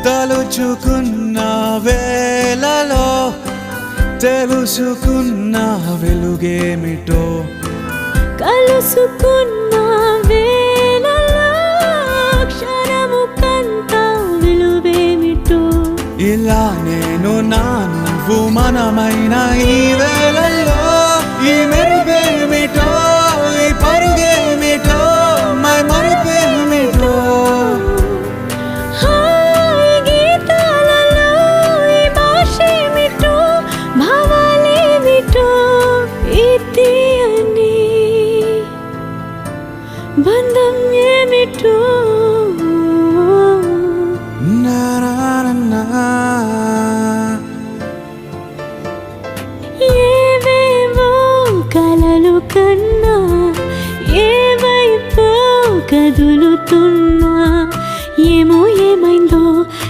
తలుచుకున్న వేళలో తెలుసుకున్న వెలుగేమిటో కలుసుకున్న వేళలో క్షణము కంత విలువేమిటో ఇలా నేను నా నువ్వు మనమైన ఈ వేళల్లో ఈ మెరుగేమిటో ఈ పరుగేమిటో మై మరుపేమిటో ఈ గీతాలలో ఈ భాషేమిటో భావాలేమిటో ఈ తీయని బంధం ఏమిటో నా నా నా ఏవేవో కలలు కన్నా ఏవైపో కదులుతున్నా